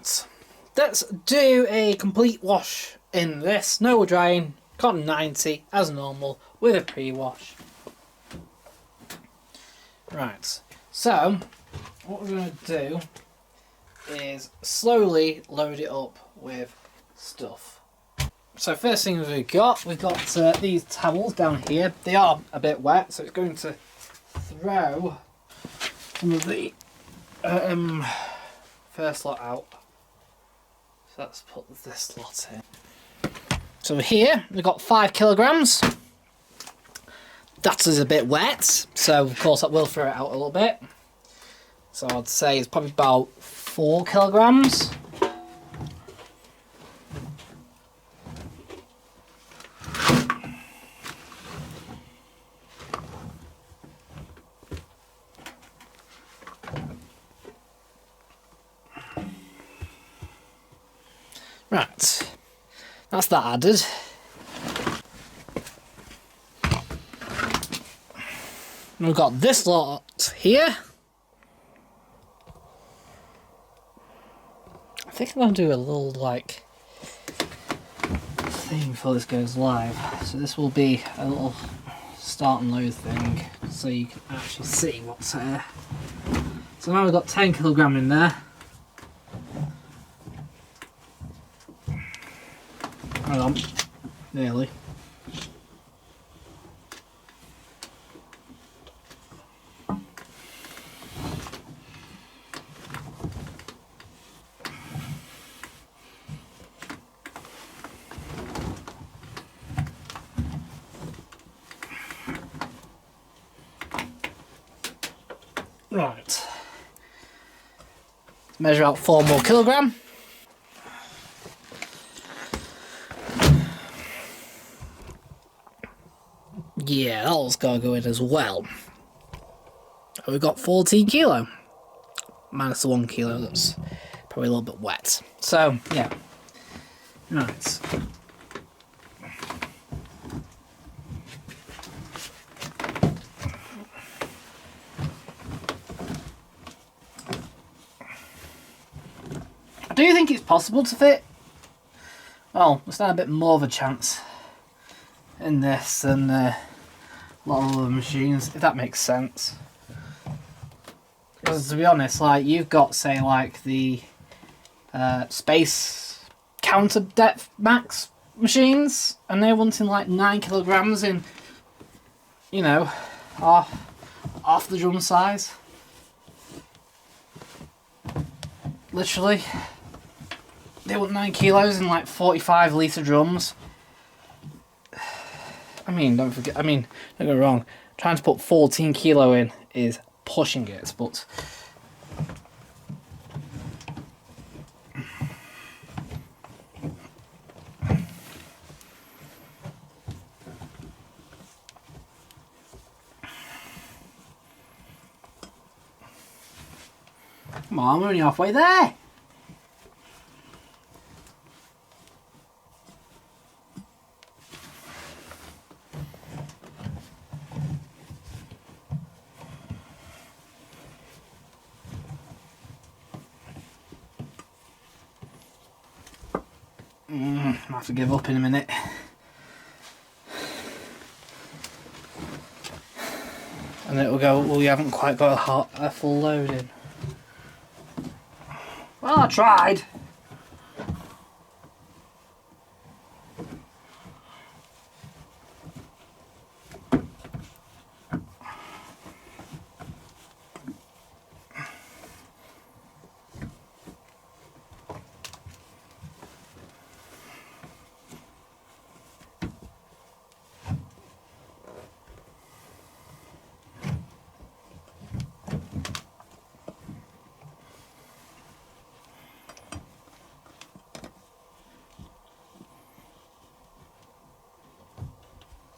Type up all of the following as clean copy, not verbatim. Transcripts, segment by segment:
Right, let's do a complete wash in this. No drying, cotton 90 as normal with a pre-wash. Right, so what we're going to do is slowly load it up with stuff. So first thing we've got these towels down here. They are a bit wet, so it's going to throw some of the first lot out. So let's put this lot in. So here we've got 5 kilograms. That is a bit wet, so of course that will throw it out a little bit. So I'd say it's probably about 4 kilograms. Right, that's that added. And we've got this lot here. I think I'm going to do a little like thing before this goes live. So this will be a little start and load thing so you can actually see what's here. So now we've got 10 kilogram in there. Hang on, nearly. Right. Measure out 4 more kilogram. Yeah, that one's got to go in as well. We've got 14 kilo. Minus the 1 kilo that's probably a little bit wet. So, yeah. Right. Do you think it's possible to fit? Well, we stand a bit more of a chance in this than a lot of other machines, if that makes sense. Because to be honest, like you've got, say, like the space counter depth max machines, and they're wanting like 9 kilograms in, you know, half the drum size. Literally, they want 9 kilos in like 45 litre drums. I mean, don't get me wrong, trying to put 14 kilo in is pushing it, but come on, we're only halfway there. I have to give up in a minute. And it will go, well, we haven't quite got a full load in. Well, I tried.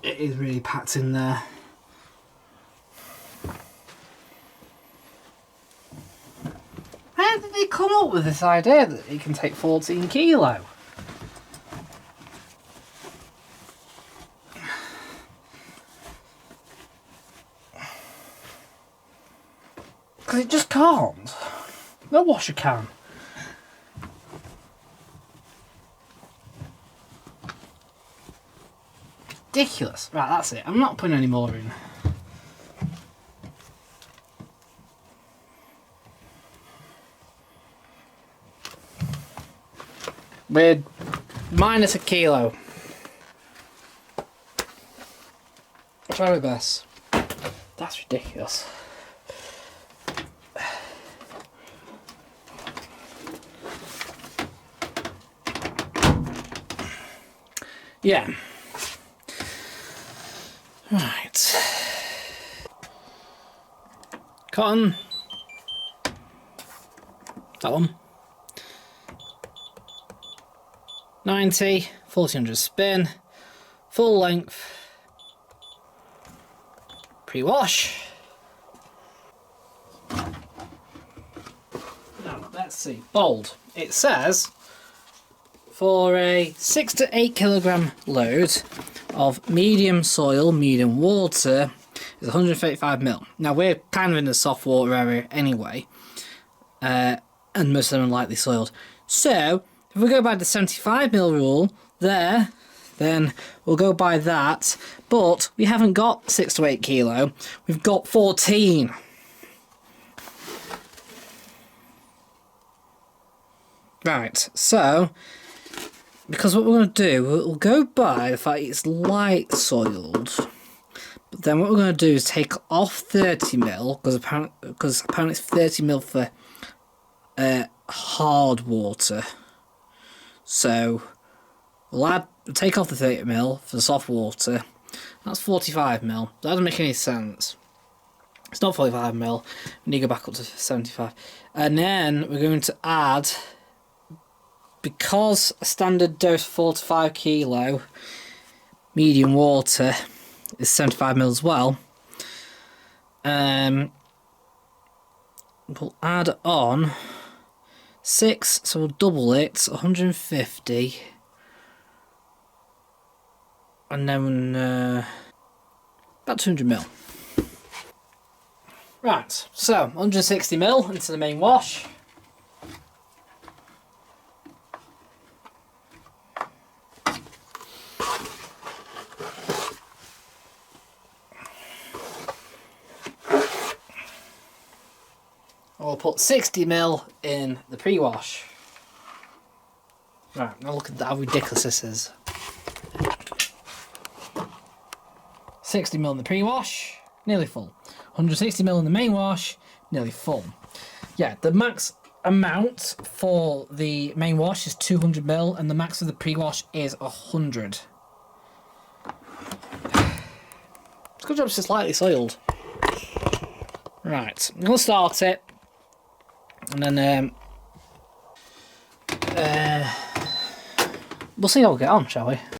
It is really packed in there. How did they come up with this idea that it can take 14 kilo? Because it just can't. No washer can. ridiculous. Right, that's it. I'm not putting any more in. We're minus a kilo. Try my best. That's ridiculous. Yeah. Right. Cotton. That one. 90, 1400 spin, full length, pre-wash. Now, let's see. Bold. It says for a 6 to 8 kilogram load of medium soil, medium water is 135 mil. Now, we're kind of in the soft water area anyway, and most of them are lightly soiled. So, if we go by the 75 mil rule there, then we'll go by that. But we haven't got 6 to 8 kilo. We've got 14. Right, so, because what we're going to do, we'll go by the fact it's light soiled. But then what we're going to do is take off 30 mil, because apparently it's 30 mil for hard water. So we'll take off the 30 mil for the soft water. That's 45 mil. That doesn't make any sense. It's not 45 mil. We need to go back up to 75. And then we're going to add, because a standard dose 4 to 5 kilo medium water is 75 mil as well. We'll add on 6, so we'll double it, 150, and then about 200 mil. Right, so 160 mil into the main wash. We'll put 60 mil in the pre-wash. Right, now look at how ridiculous this is. 60 mil in the pre-wash, nearly full. 160 mil in the main wash, nearly full. Yeah, the max amount for the main wash is 200 mil, and the max of the pre-wash is 100. It's a good job it's slightly soiled. Right, I'm going to start it. And then we'll see how we get on, shall we?